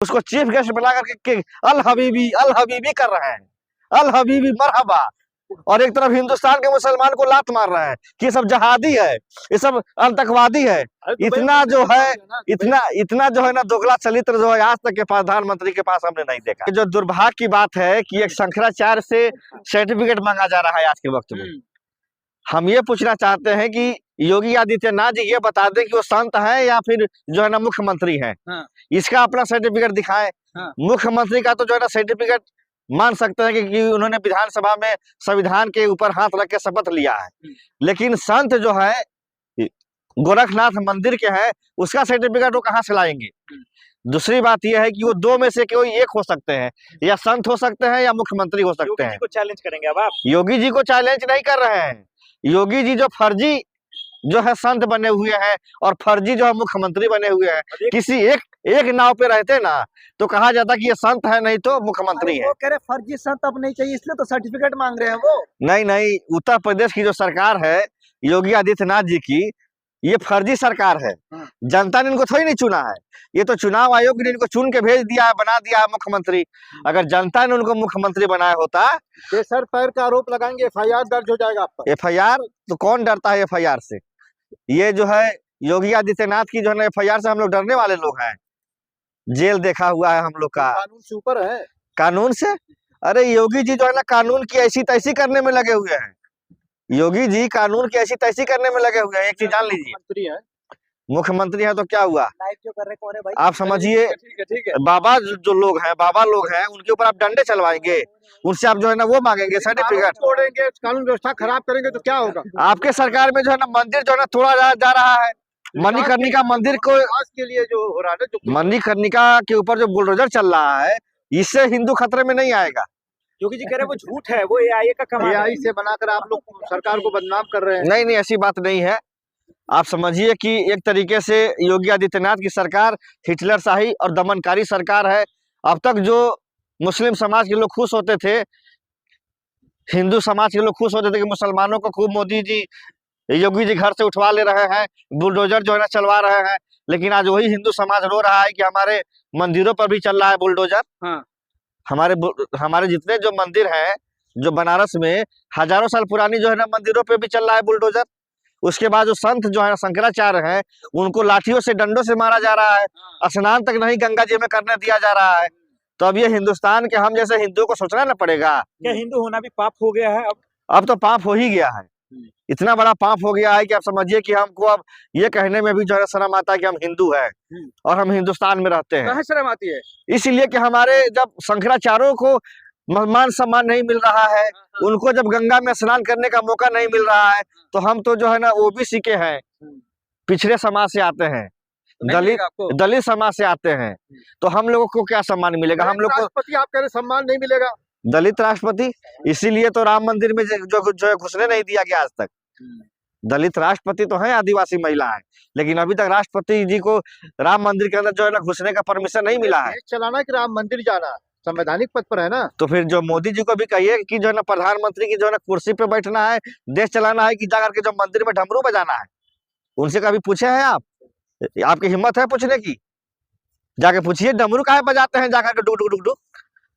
उसको chief guest बना करके अल हबीबी कर रहे हैं, अल हबीबी मरहबा। और एक तरफ हिंदुस्तान के मुसलमान को लात मार रहा है कि ये सब जहादी है, ये सब आतंकवादी है। इतना जो है, इतना जो है ना दोगला चरित्र जो है आज तक के प्रधानमंत्री के पास हमने नहीं देखा। जो दुर्भाग्य की बात है कि एक शंकराचार्य से सर्टिफिकेट मांगा जा रहा है आज के वक्त में। हम ये पूछना चाहते हैं कि योगी आदित्यनाथ जी ये बता दें कि वो संत है या फिर जो है ना मुख्यमंत्री है। इसका अपना सर्टिफिकेट दिखाएं। मुख्यमंत्री का तो जो है ना सर्टिफिकेट मान सकते हैं कि उन्होंने विधानसभा में संविधान के ऊपर हाथ रख के शपथ लिया है, लेकिन संत जो है गोरखनाथ मंदिर के हैं उसका सर्टिफिकेट वो कहाँ से लाएंगे। दूसरी बात यह है कि वो दो में से कोई एक हो सकते हैं, या संत हो सकते हैं या मुख्यमंत्री हो सकते हैं। योगी जी को चैलेंज करेंगे अब आप? योगी जी को चैलेंज नहीं कर रहे हैं। योगी जी जो फर्जी जो है संत बने हुए हैं और फर्जी जो है मुख्यमंत्री बने हुए हैं, किसी एक नाव पे रहते ना तो कहा जाता कि ये संत है नहीं तो मुख्यमंत्री है। वो कह रहे फर्जी संत अब नहीं चाहिए इसलिए तो सर्टिफिकेट मांग रहे हैं वो। नहीं, उत्तर प्रदेश की जो सरकार है योगी आदित्यनाथ जी की, ये फर्जी सरकार है। जनता ने इनको थोड़ी नहीं चुना है, ये तो चुनाव आयोग ने इनको चुन के भेज दिया है, बना दिया है मुख्यमंत्री। अगर जनता ने उनको मुख्यमंत्री बनाया होता तो सर पैर का आरोप लगाएंगे, एफआईआर दर्ज हो जाएगा आप पर। एफआईआर तो कौन डरता है एफआईआर से? ये जो है योगी आदित्यनाथ की जो है एफआईआर से हम लोग डरने वाले लोग हैं। जेल देखा हुआ है हम लोग का। कानून से ऊपर है। मुख्यमंत्री से? अरे योगी जी जो है ना कानून की ऐसी तैसी करने में लगे हुए हैं। योगी जी कानून की ऐसी तैसी करने में लगे हुए हैं। एक चीज जान लीजिए, मुख्यमंत्री है तो क्या हुआ, जो कर रहे कौन है भाई? आप समझिए। बाबा जो लोग हैं, बाबा लोग हैं, उनके ऊपर आप डंडे चलवाएंगे, उनसे आप जो है ना वो मांगेंगे सर्टिफिकेट, तोड़ेंगे, कानून व्यवस्था खराब करेंगे तो क्या होगा? आपके सरकार में जो है ना मंदिर जो है ना तोड़ा जा रहा है। मणिकर्णिका मंदिर को आज के लिए जो हो रहा है ना, मणिकर्णिका के ऊपर जो बुलडोजर चल रहा है, इससे हिंदू खतरे में नहीं आएगा। योगी जी कह रहे हैं वो झूठ है, वो एआई का कमाल है। एआई से बनाकर आप लोग सरकार को बदनाम कर रहे हैं। नहीं, ऐसी बात नहीं है। आप समझिए कि एक तरीके से योगी आदित्यनाथ की सरकार हिटलर शाही और दमनकारी सरकार है। अब तक जो मुस्लिम समाज के लोग खुश होते थे, हिंदू समाज के लोग खुश होते थे कि मुसलमानों को खूब मोदी जी योगी जी घर से उठवा ले रहे हैं, बुलडोजर जो है ना चलवा रहे हैं, लेकिन आज वही हिंदू समाज रो रहा है कि हमारे मंदिरों पर भी चल रहा है बुलडोजर। हमारे जितने जो मंदिर हैं, जो बनारस में हजारों साल पुरानी जो है ना मंदिरों पे भी चल रहा है बुलडोजर। उसके बाद जो संत जो है शंकराचार्य हैं, उनको लाठियों से डंडों से मारा जा रहा है, स्नान तक नहीं गंगा जी में करने दिया जा रहा है। तो अब ये हिंदुस्तान के हम जैसे हिंदुओं को सोचना ना पड़ेगा। क्या हिंदू होना भी पाप हो गया है? अब तो पाप हो ही गया है। इतना बड़ा पाप हो गया है कि आप समझिए कि हमको अब ये कहने में भी जो है शर्म आता है कि हम हिंदू हैं और हम हिंदुस्तान में रहते हैं। शर्म आती है इसलिए कि हमारे जब शंकराचार्यों को मान सम्मान नहीं मिल रहा है, उनको जब गंगा में स्नान करने का मौका नहीं मिल रहा है, तो हम तो जो है ना ओबीसी के हैं, पिछड़े समाज से आते हैं, दलित समाज से आते हैं, तो हम लोगों को क्या सम्मान मिलेगा? हम लोग को आप कह रहे सम्मान नहीं मिलेगा। दलित राष्ट्रपति, इसीलिए तो राम मंदिर में जो है घुसने नहीं दिया गया आज तक। दलित राष्ट्रपति तो है, आदिवासी महिला है, लेकिन अभी तक राष्ट्रपति जी को राम मंदिर के अंदर जो है ना घुसने का परमिशन नहीं मिला है। चलाना कि राम मंदिर जाना संवैधानिक पद पर है ना। तो फिर जो मोदी जी को भी कहिए कि जो है ना प्रधानमंत्री की जो है ना कुर्सी पे बैठना है, देश चलाना है, कि जाकर के जो मंदिर में डमरू बजाना है। उनसे कभी पूछे हैं आप? आपकी हिम्मत है पूछने की? जाके पूछिए डमरू काहे बजाते हैं जाकर के डुक डुक डुक डुक।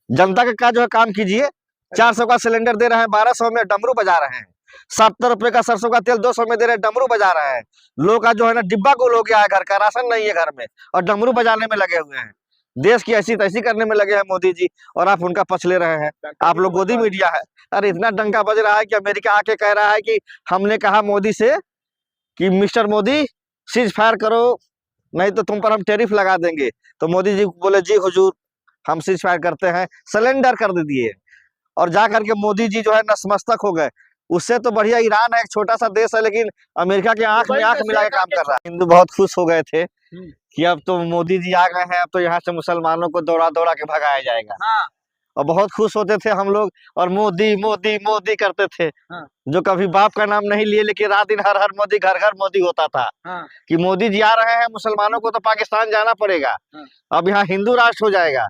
जनता का जो है काम कीजिए। 400 का सिलेंडर दे रहे हैं, 1200 में डमरू बजा रहे हैं। 70 रुपए का सरसों का तेल 200 में दे रहे हैं, डमरू बजा रहे हैं। लोग का जो है ना डिब्बा गोल हो गया है, घर का राशन नहीं है घर में, और डमरू बजाने में लगे हुए हैं। देश की ऐसी तैसी करने में लगे हैं मोदी जी, और आप उनका पक्ष ले रहे हैं। आप लोग गोदी मीडिया है। अरे इतना डंका बज रहा है कि अमेरिका आके कह रहा है कि हमने कहा मोदी से कि मिस्टर मोदी सीज फायर करो, नहीं तो तुम पर हम टैरिफ लगा देंगे। तो मोदी जी बोले जी हुजूर हम सीज फायर करते हैं, सिलेंडर कर दिए, और जा करके मोदी जी जो है नतमस्तक हो गए। उससे तो बढ़िया ईरान है, एक छोटा सा देश है, लेकिन अमेरिका के आंख में आंख मिला के काम कर रहा है। हिंदू बहुत खुश हो गए थे कि अब तो मोदी जी आ गए हैं, अब तो यहाँ से मुसलमानों को दौड़ा दौड़ा के भगाया जाएगा। और बहुत खुश होते थे हम लोग, और मोदी मोदी मोदी करते थे। जो कभी बाप का नाम नहीं लिए, लेकिन रात दिन हर हर मोदी, घर घर मोदी होता था। कि मोदी जी आ रहे हैं, मुसलमानों को तो पाकिस्तान जाना पड़ेगा, अब यहाँ हिंदू राष्ट्र हो जाएगा।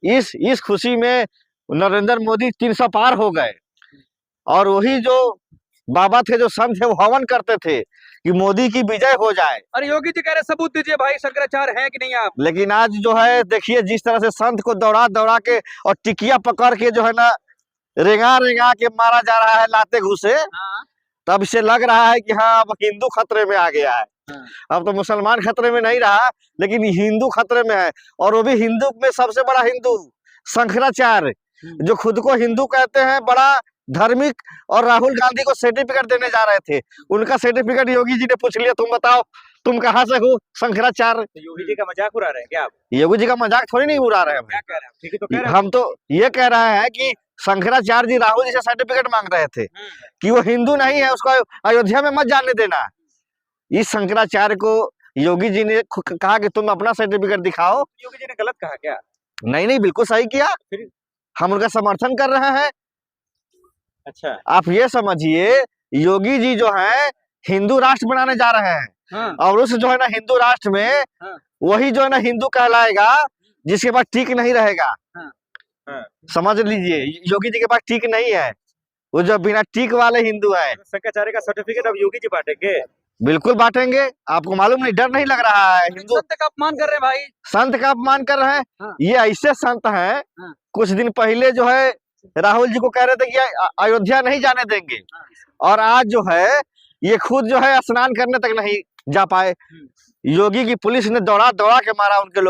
इस खुशी में नरेंद्र मोदी 300 पार हो गए। और वही जो बाबा थे, जो संत थे, वो हवन करते थे कि मोदी की विजय हो जाए। अरे योगी जी कह रहे सबूत दीजिए भाई, शंकराचार्य है कि नहीं आप। लेकिन आज जो है देखिए जिस तरह से संत को दौड़ा दौड़ा के और टिकिया पकड़ के जो है ना रेंगा रेंगा के मारा जा रहा है लाते घुसे, हाँ। तब से लग रहा है कि हाँ अब हिंदू खतरे में आ गया है। हाँ। अब तो मुसलमान खतरे में नहीं रहा, लेकिन हिंदू खतरे में है। और वो भी हिंदू में सबसे बड़ा हिंदू शंकराचार्य, जो खुद को हिंदू कहते हैं, बड़ा धार्मिक, और राहुल गांधी को सर्टिफिकेट देने जा रहे थे। उनका सर्टिफिकेट योगी जी ने पूछ लिया, तुम बताओ तुम कहाँ से हो शंकराचार्य। तो योगी जी का मजाक उड़ा रहे हैं क्या आप? योगी जी का मजाक थोड़ी नहीं उड़ा रहे हैं क्या कह रहे हैं? ठीक है, तो कह रहे हैं। हम तो ये कह रहे हैं कि शंकराचार्य जी राहुल जी से सर्टिफिकेट मांग रहे थे कि वो हिंदू नहीं है, उसको अयोध्या में मत जाने देना। इस शंकराचार्य को योगी जी ने कहा कि तुम अपना सर्टिफिकेट दिखाओ। योगी जी ने गलत कहा क्या? नहीं, बिल्कुल सही किया, हम उनका समर्थन कर रहे हैं। अच्छा, आप ये समझिए योगी जी जो है हिंदू राष्ट्र बनाने जा रहे हैं। हाँ। और उस जो है ना हिंदू राष्ट्र में हाँ। वही जो है ना हिंदू कहलाएगा जिसके पास टीक नहीं रहेगा। हाँ। समझ लीजिए योगी जी के पास टीक नहीं है, वो जो बिना टीक वाले हिंदू है। शंकराचार्य का सर्टिफिकेट अब योगी जी बांटेंगे? बिल्कुल बांटेंगे, आपको मालूम नहीं, डर नहीं लग रहा है? हिंदू संत का अपमान कर रहे हैं भाई। संत का अपमान कर रहे हैं। हाँ। ये ऐसे संत हैं, हाँ। कुछ दिन पहले जो है राहुल जी को कह रहे थे कि अयोध्या नहीं जाने देंगे, और आज जो है ये खुद जो है स्नान करने तक नहीं जा पाए। योगी की पुलिस ने दौड़ा दौड़ा के मारा उनके लोग।